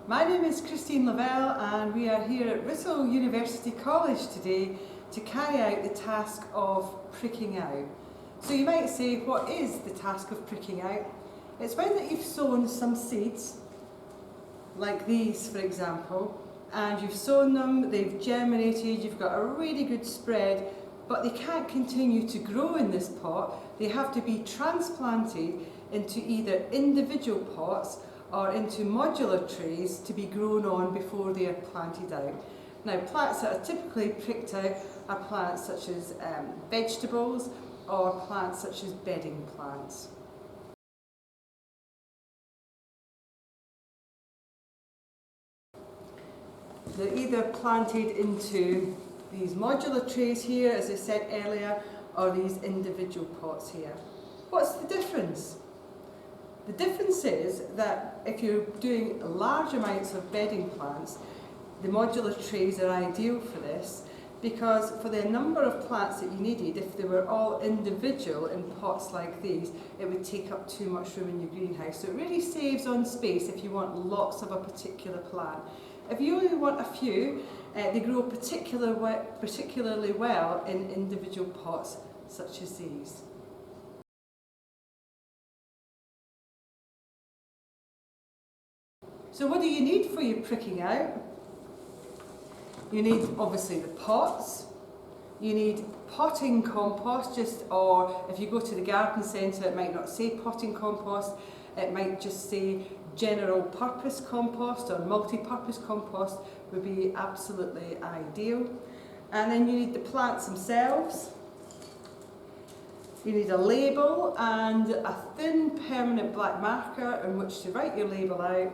My name is Christine Lavelle and we are here at Bristol University College today to carry out the task of pricking out. So you might say, what is the task of pricking out? It's when that you've sown some seeds, like these for example, and you've sown them, they've germinated, you've got a really good spread, but they can't continue to grow in this pot. They have to be transplanted into either individual pots or into modular trays to be grown on before they are planted out. Now, plants that are typically pricked out are plants such as vegetables or plants such as bedding plants. They're either planted into these modular trays here, as I said earlier, or these individual pots here. What's the difference? The difference is that if you're doing large amounts of bedding plants, the modular trays are ideal for this, because for the number of plants that you needed, if they were all individual in pots like these, it would take up too much room in your greenhouse. So it really saves on space if you want lots of a particular plant. If you only want a few, they grow particularly well in individual pots such as these. So what do you need for your pricking out? You need obviously the pots, you need potting compost, or if you go to the garden centre it might not say potting compost, it might just say general purpose compost or multi-purpose compost would be absolutely ideal. And then you need the plants themselves. You need a label and a thin permanent black marker in which to write your label out,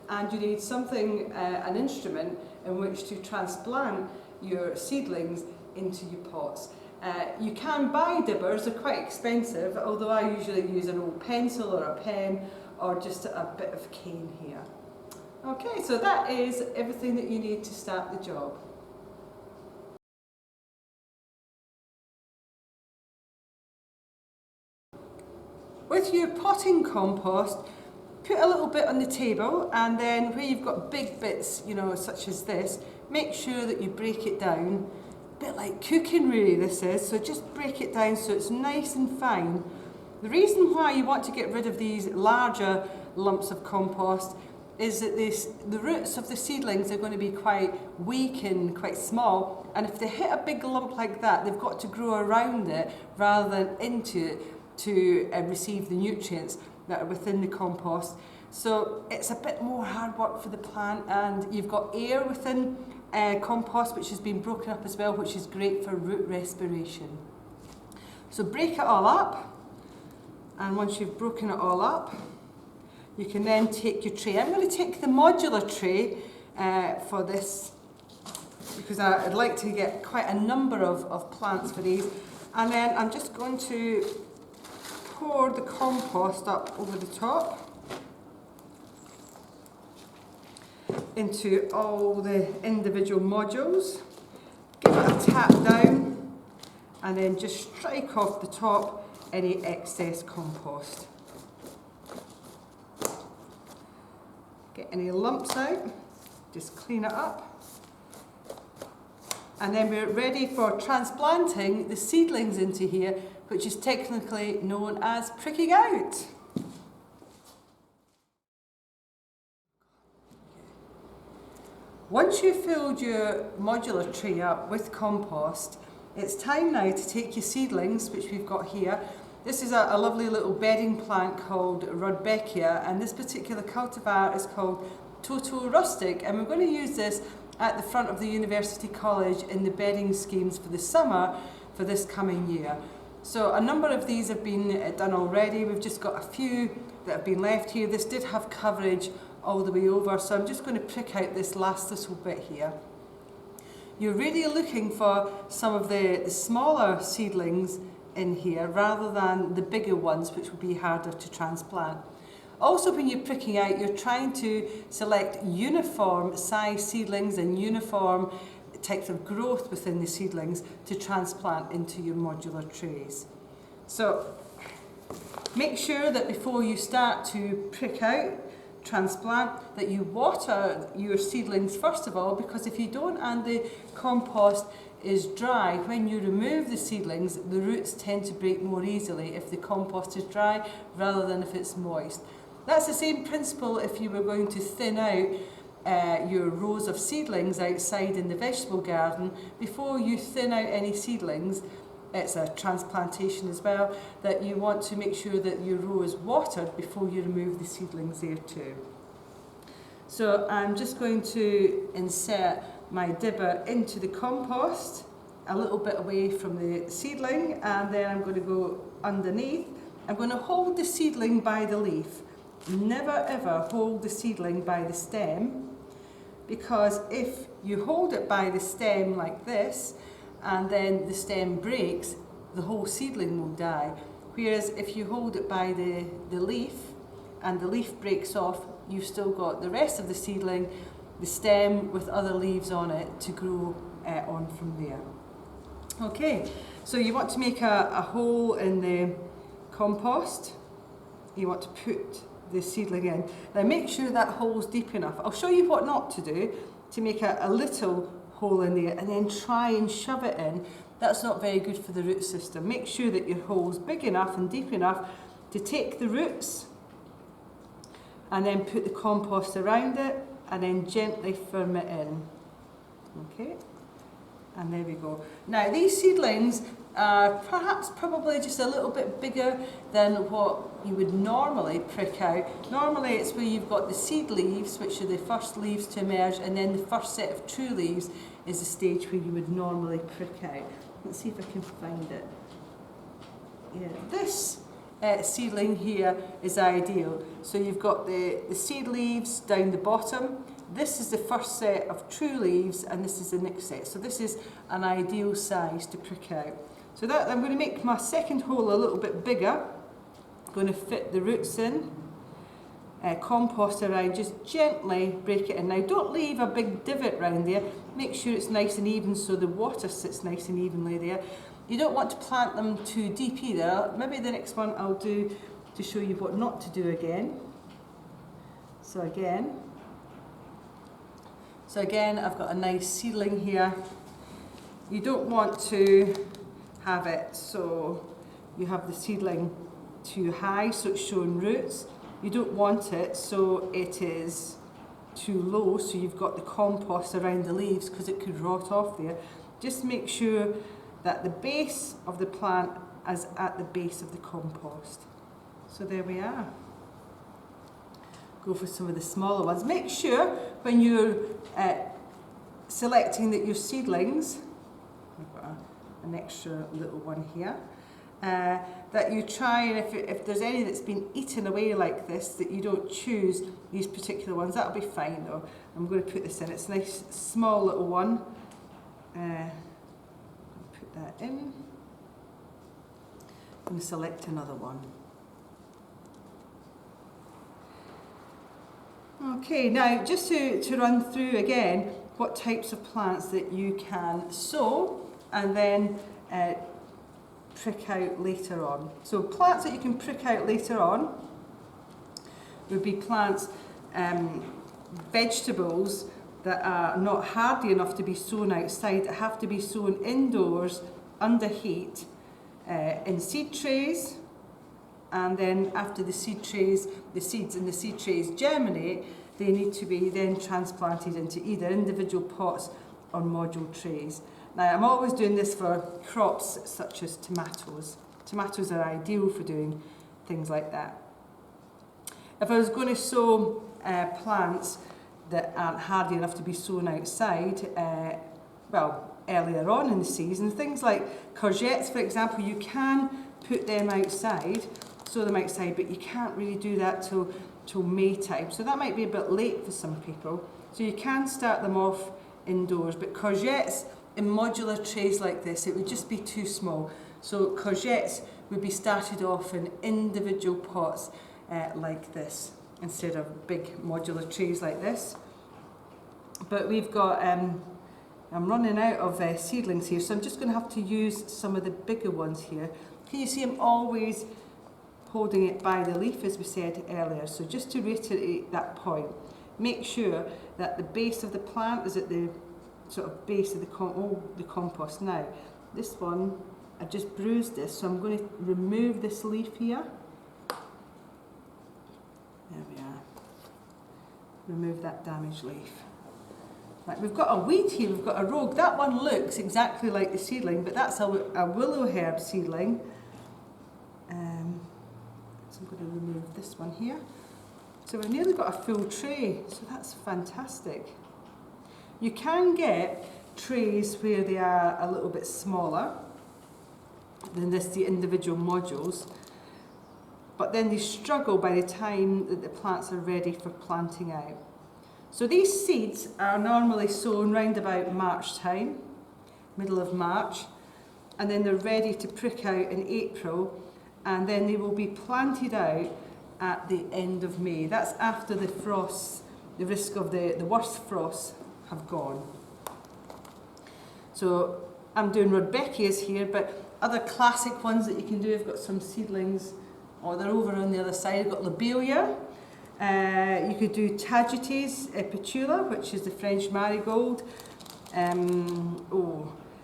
and you need something, an instrument in which to transplant your seedlings into your pots. You can buy dibbers, they're quite expensive, although I usually use an old pencil or a pen or just a bit of cane here. Okay, so that is everything that you need to start the job. With your potting compost, put a little bit on the table, and then where you've got big bits, such as this, make sure that you break it down. A bit like cooking really this is, so just break it down so it's nice and fine. The reason why you want to get rid of these larger lumps of compost is that the roots of the seedlings are going to be quite weak and quite small, and if they hit a big lump like that, they've got to grow around it rather than into it to receive the nutrients that are within the compost. So it's a bit more hard work for the plant, and you've got air within compost which has been broken up as well, which is great for root respiration. So break it all up, and once you've broken it all up, you can then take your tray. I'm going to take the modular tray for this because I'd like to get quite a number of plants for these, and then I'm just going to pour the compost up over the top into all the individual modules. Give it a tap down and then just strike off the top any excess compost. Get any lumps out, just clean it up. And then we're ready for transplanting the seedlings into here, which is technically known as pricking out. Once you've filled your modular tray up with compost, it's time now to take your seedlings, which we've got here. This is a lovely little bedding plant called Rudbeckia, and this particular cultivar is called Toto Rustic, and we're going to use this at the front of the University College in the bedding schemes for the summer for this coming year. So a number of these have been done already. We've just got a few that have been left here. This did have coverage all the way over, so I'm just going to prick out this last little bit here. You're really looking for some of the smaller seedlings in here rather than the bigger ones, which would be harder to transplant. Also, when you're pricking out, you're trying to select uniform size seedlings and uniform types of growth within the seedlings to transplant into your modular trays. So make sure that before you start to prick out transplant, that you water your seedlings first of all, because if you don't and the compost is dry, when you remove the seedlings, the roots tend to break more easily if the compost is dry rather than if it's moist. That's the same principle if you were going to thin out your rows of seedlings outside in the vegetable garden. Before you thin out any seedlings, it's a transplantation as well, that you want to make sure that your row is watered before you remove the seedlings there too. So I'm just going to insert my dibber into the compost, a little bit away from the seedling, and then I'm going to go underneath. I'm going to hold the seedling by the leaf. Never ever hold the seedling by the stem, because if you hold it by the stem like this, and then the stem breaks, the whole seedling will die. Whereas if you hold it by the leaf, and the leaf breaks off, you've still got the rest of the seedling, the stem with other leaves on it to grow on from there. Okay, so you want to make a hole in the compost. You want to put the seedling in. Now make sure that hole's deep enough. I'll show you what not to do to make a little hole in there, and then try and shove it in. That's not very good for the root system. Make sure that your hole's big enough and deep enough to take the roots, and then put the compost around it, and then gently firm it in. Okay, and there we go. Now these seedlings are probably just a little bit bigger than what you would normally prick out. Normally it's where you've got the seed leaves, which are the first leaves to emerge, and then the first set of true leaves is the stage where you would normally prick out. Let's see if I can find it. Yeah, this seedling here is ideal. So you've got the seed leaves down the bottom. This is the first set of true leaves, and this is the next set. So this is an ideal size to prick out. So that I'm going to make my second hole a little bit bigger. I'm going to fit the roots in, compost around, just gently break it in. Now don't leave a big divot round there. Make sure it's nice and even so the water sits nice and evenly there. You don't want to plant them too deep either. Maybe the next one I'll do to show you what not to do again. So again, I've got a nice seedling here. You don't want to have it so you have the seedling too high so it's showing roots. You don't want it so it is too low so you've got the compost around the leaves, because it could rot off there. Just make sure that the base of the plant is at the base of the compost. So there we are. Go for some of the smaller ones. Make sure when you're selecting that your seedlings, I've got an extra little one here, that you try, and if there's any that's been eaten away like this, that you don't choose these particular ones. That'll be fine though. I'm going to put this in. It's a nice small little one. Put that in. I'm going to select another one. Okay, now just to run through again what types of plants that you can sow and then prick out later on. So plants that you can prick out later on would be plants, vegetables that are not hardy enough to be sown outside, that have to be sown indoors under heat in seed trays. And then after the seed trays, the seeds in the seed trays germinate, they need to be then transplanted into either individual pots or module trays. Now I'm always doing this for crops such as tomatoes. Tomatoes are ideal for doing things like that. If I was going to sow plants that aren't hardy enough to be sown outside, earlier on in the season, things like courgettes, for example, you can put them outside, sow them outside, but you can't really do that till May time. So that might be a bit late for some people. So you can start them off indoors, but courgettes in modular trays like this, it would just be too small. So courgettes would be started off in individual pots like this, instead of big modular trays like this. But we've got, I'm running out of seedlings here, so I'm just going to have to use some of the bigger ones here. Can you see I'm always holding it by the leaf, as we said earlier. So just to reiterate that point, make sure that the base of the plant is at the sort of base of the compost. Now, this one, I just bruised this, so I'm going to remove this leaf here. There we are. Remove that damaged leaf. Right, we've got a weed here, we've got a rogue. That one looks exactly like the seedling, but that's a willow herb seedling. So I'm going to remove this one here. So we've nearly got a full tray, so that's fantastic. You can get trays where they are a little bit smaller than the individual modules, but then they struggle by the time that the plants are ready for planting out. So these seeds are normally sown round about March time, middle of March, and then they're ready to prick out in April, and then they will be planted out at the end of May. That's after the frosts, the risk of the worst frosts have gone. So I'm doing Rudbeckias here, but other classic ones that you can do, I've got some seedlings, they're over on the other side. I've got lobelia. You could do Tagetes petula, which is the French marigold.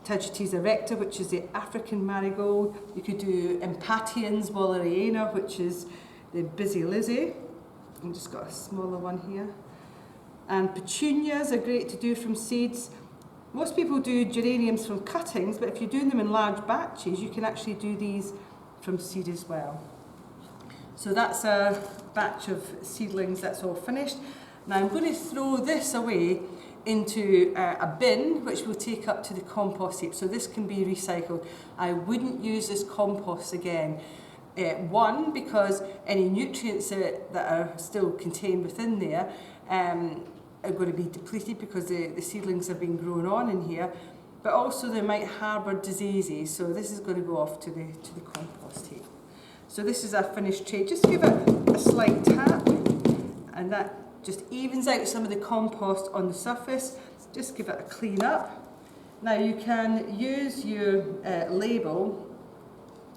Tagetes erecta, which is the African marigold. You could do Impatiens walleriana, which is the busy lizzie. I've just got a smaller one here. And petunias are great to do from seeds. Most people do geraniums from cuttings, but if you're doing them in large batches, you can actually do these from seed as well. So that's a batch of seedlings, that's all finished. Now I'm going to throw this away into a bin, which we'll take up to the compost heap. So this can be recycled. I wouldn't use this compost again. One, because any nutrients that are still contained within there are going to be depleted because the seedlings have been grown on in here, but also they might harbour diseases. So this is going to go off to the compost heap. So this is our finished tray. Just give it a slight tap, and that just evens out some of the compost on the surface. Just give it a clean up. Now you can use your label.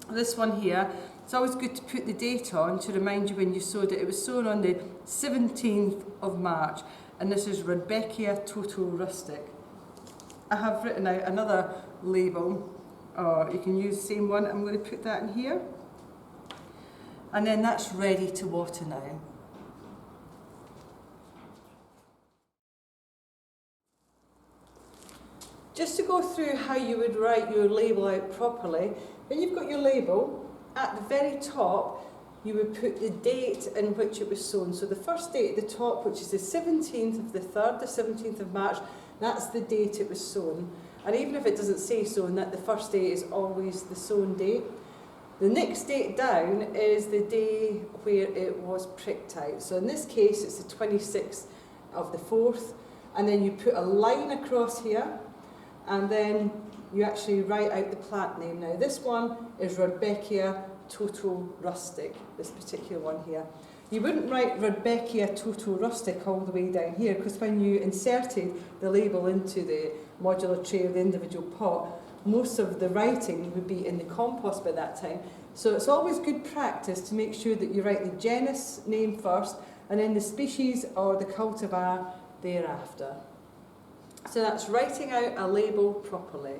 This one here, it's always good to put the date on to remind you when you sowed it. It was sown on the 17th of March, and this is Rudbeckia Total Rustic. I have written out another label, or you can use the same one. I'm going to put that in here. And then that's ready to water now. Just to go through how you would write your label out properly, when you've got your label, at the very top, you would put the date in which it was sown. So the first date at the top, which is the 17th of the 3rd, the 17th of March, that's the date it was sown. And even if it doesn't say sown, that the first date is always the sown date. The next date down is the day where it was pricked out. So in this case, it's the 26th of the 4th, and then you put a line across here, and then you actually write out the plant name. Now this one is Rudbeckia Total Rustic, this particular one here. You wouldn't write Rudbeckia Total Rustic all the way down here, because when you inserted the label into the modular tray of the individual pot, most of the writing would be in the compost by that time. So it's always good practice to make sure that you write the genus name first, and then the species or the cultivar thereafter. So that's writing out a label properly.